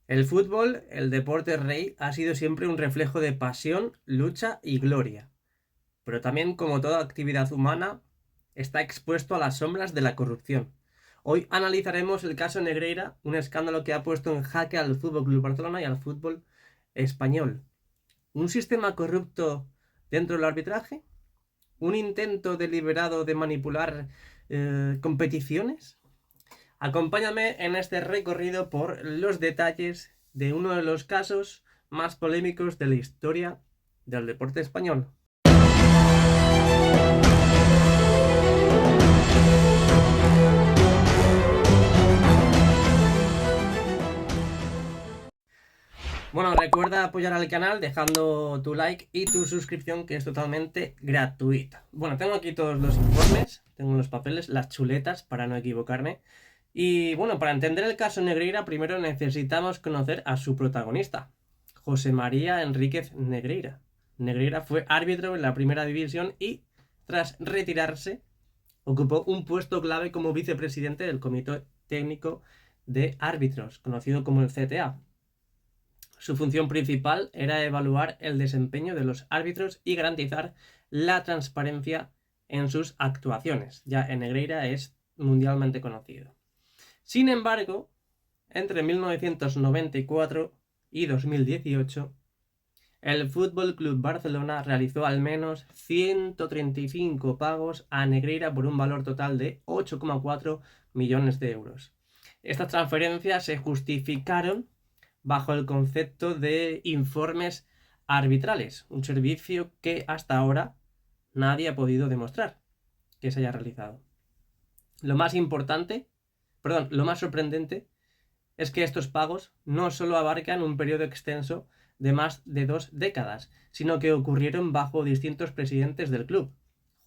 El fútbol, el deporte rey, ha sido siempre un reflejo de pasión, lucha y gloria. Pero también, como toda actividad humana, está expuesto a las sombras de la corrupción. Hoy analizaremos el caso Negreira, un escándalo que ha puesto en jaque al Fútbol Club Barcelona y al fútbol español. ¿Un sistema corrupto dentro del arbitraje? ¿Un intento deliberado de manipular competiciones? Acompáñame en este recorrido por los detalles de uno de los casos más polémicos de la historia del deporte español. Bueno, recuerda apoyar al canal dejando tu like y tu suscripción, que es totalmente gratuita. Bueno, tengo aquí todos los informes, tengo los papeles, las chuletas para no equivocarme. Y bueno, para entender el caso Negreira, primero necesitamos conocer a su protagonista, José María Enríquez Negreira. Negreira fue árbitro en la primera división y, tras retirarse, ocupó un puesto clave como vicepresidente del Comité Técnico de Árbitros, conocido como el CTA. Su función principal era evaluar el desempeño de los árbitros y garantizar la transparencia en sus actuaciones. Ya en Negreira es mundialmente conocido. Sin embargo, entre 1994 y 2018, el Fútbol Club Barcelona realizó al menos 135 pagos a Negreira por un valor total de 8,4 millones de euros. Estas transferencias se justificaron bajo el concepto de informes arbitrales, un servicio que hasta ahora nadie ha podido demostrar que se haya realizado. Lo más sorprendente es que estos pagos no solo abarcan un periodo extenso de más de 2 décadas, sino que ocurrieron bajo distintos presidentes del club: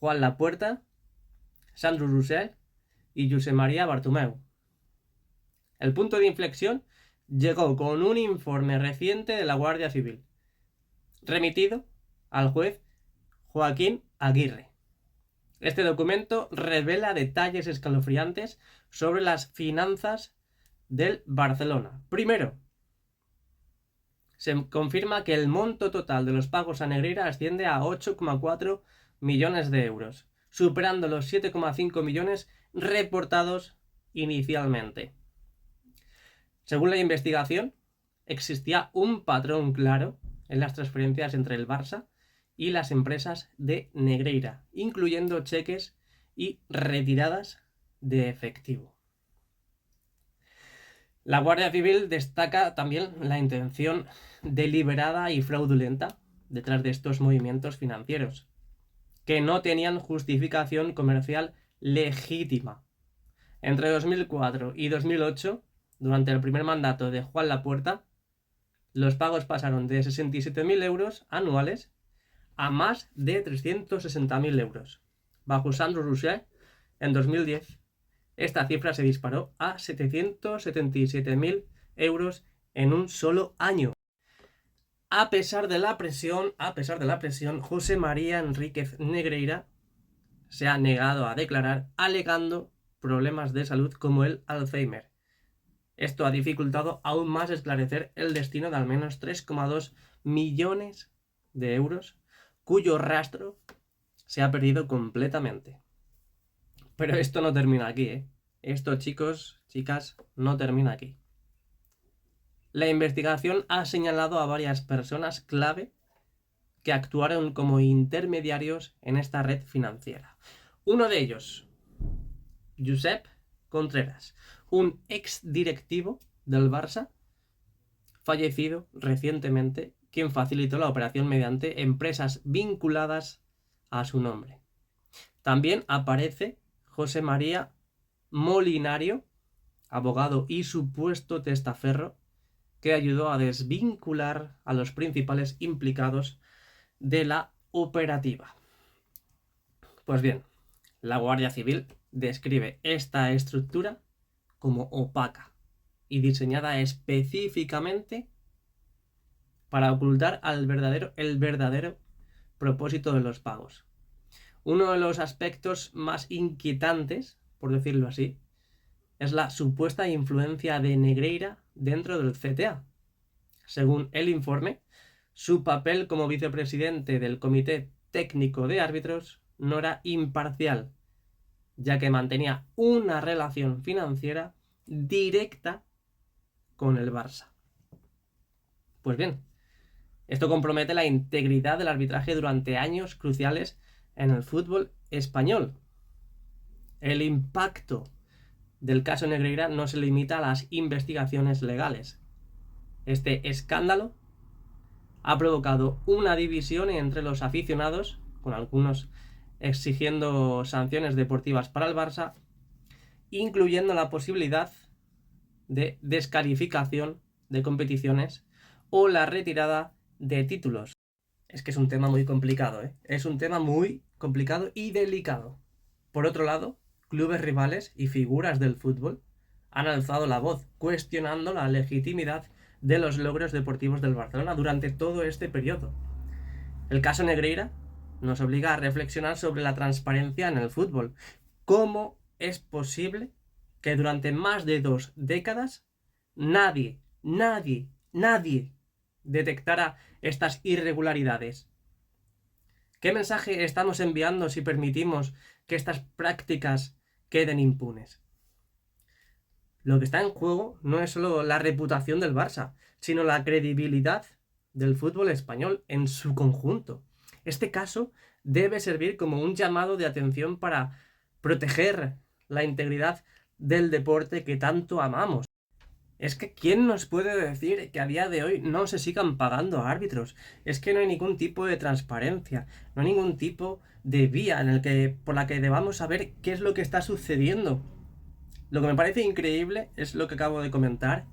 Joan Lapuerta, Sandro Rossell y Josep María Bartomeu. El punto de inflexión llegó con un informe reciente de la Guardia Civil, remitido al juez Joaquín Aguirre. Este documento revela detalles escalofriantes sobre las finanzas del Barcelona. Primero, se confirma que el monto total de los pagos a Negreira asciende a 8,4 millones de euros, superando los 7,5 millones reportados inicialmente. Según la investigación, existía un patrón claro en las transferencias entre el Barça y las empresas de Negreira, incluyendo cheques y retiradas de efectivo. La Guardia Civil destaca también la intención deliberada y fraudulenta detrás de estos movimientos financieros, que no tenían justificación comercial legítima. Entre 2004 y 2008, durante el primer mandato de Joan Lapuerta, los pagos pasaron de 67.000 euros anuales a más de 360.000 euros. Bajo Sandro Rossell, en 2010, esta cifra se disparó a 777.000 euros en un solo año. A pesar de la presión, José María Enríquez Negreira se ha negado a declarar, alegando problemas de salud como el Alzheimer. Esto ha dificultado aún más esclarecer el destino de al menos 3,2 millones de euros, cuyo rastro se ha perdido completamente. Pero esto no termina aquí, ¿eh? Esto, chicos, chicas, no termina aquí. La investigación ha señalado a varias personas clave que actuaron como intermediarios en esta red financiera. Uno de ellos, Josep Contreras, un ex directivo del Barça, fallecido recientemente, quien facilitó la operación mediante empresas vinculadas a su nombre. También aparece José María Molinario, abogado y supuesto testaferro, que ayudó a desvincular a los principales implicados de la operativa. Pues bien, la Guardia Civil describe esta estructura como opaca y diseñada específicamente para ocultar el verdadero propósito de los pagos. Uno de los aspectos más inquietantes, por decirlo así, es la supuesta influencia de Negreira dentro del CTA. Según el informe, su papel como vicepresidente del Comité Técnico de Árbitros no era imparcial, ya que mantenía una relación financiera directa con el Barça. Pues bien, esto compromete la integridad del arbitraje durante años cruciales en el fútbol español. El impacto del caso Negreira no se limita a las investigaciones legales. Este escándalo ha provocado una división entre los aficionados, con algunos exigiendo sanciones deportivas para el Barça, incluyendo la posibilidad de descalificación de competiciones o la retirada de títulos. Es que es un tema muy complicado, ¿eh? Es un tema muy complicado y delicado. Por otro lado, clubes rivales y figuras del fútbol han alzado la voz, cuestionando la legitimidad de los logros deportivos del Barcelona durante todo este periodo. El caso Negreira nos obliga a reflexionar sobre la transparencia en el fútbol. ¿Cómo es posible que durante más de 2 décadas nadie detectara estas irregularidades? ¿Qué mensaje estamos enviando si permitimos que estas prácticas queden impunes? Lo que está en juego no es solo la reputación del Barça, sino la credibilidad del fútbol español en su conjunto. Este caso debe servir como un llamado de atención para proteger la integridad del deporte que tanto amamos. Es que ¿quién nos puede decir que a día de hoy no se sigan pagando a árbitros? Es que no hay ningún tipo de transparencia, no hay ningún tipo de vía por la que debamos saber qué es lo que está sucediendo. Lo que me parece increíble es lo que acabo de comentar,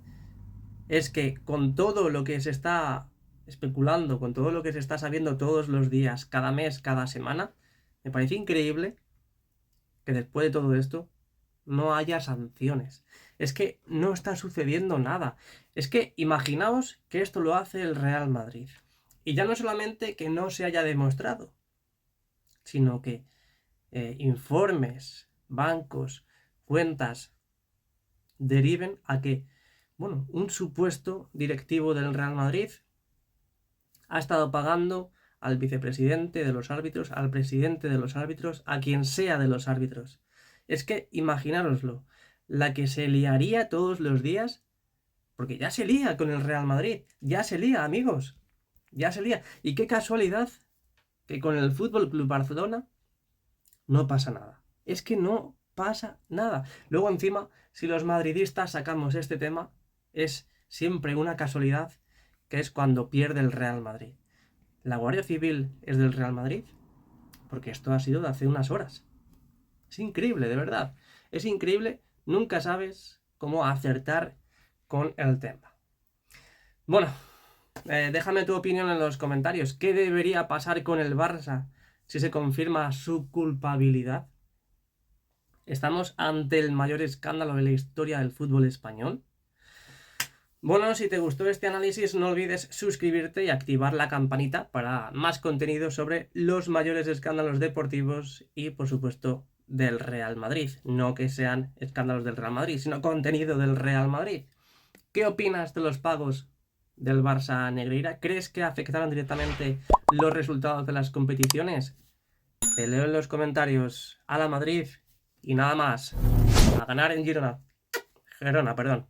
es que con todo lo que se está especulando, con todo lo que se está sabiendo todos los días, cada mes, cada semana, me parece increíble que después de todo esto no haya sanciones. Es que no está sucediendo nada. Es que imaginaos que esto lo hace el Real Madrid. Y ya no solamente que no se haya demostrado, sino que informes, bancos, cuentas deriven a que, un supuesto directivo del Real Madrid ha estado pagando al vicepresidente de los árbitros, al presidente de los árbitros, a quien sea de los árbitros. Es que imaginároslo, la que se liaría todos los días, porque ya se lía con el Real Madrid, ya se lía, amigos, ya se lía. Y qué casualidad que con el Fútbol Club Barcelona no pasa nada. Es que no pasa nada. Luego encima, si los madridistas sacamos este tema, es siempre una casualidad, que es cuando pierde el Real Madrid. ¿La Guardia Civil es del Real Madrid? Porque esto ha sido de hace unas horas. Es increíble, de verdad. Es increíble, nunca sabes cómo acertar con el tema. Bueno, déjame tu opinión en los comentarios. ¿Qué debería pasar con el Barça si se confirma su culpabilidad? ¿Estamos ante el mayor escándalo de la historia del fútbol español? Bueno, si te gustó este análisis, no olvides suscribirte y activar la campanita para más contenido sobre los mayores escándalos deportivos y, por supuesto, del Real Madrid. No que sean escándalos del Real Madrid, sino contenido del Real Madrid. ¿Qué opinas de los pagos del Barça Negreira? ¿Crees que afectaron directamente los resultados de las competiciones? Te leo en los comentarios. ¡Hala Madrid! Y nada más. A ganar en Girona. Gerona, perdón.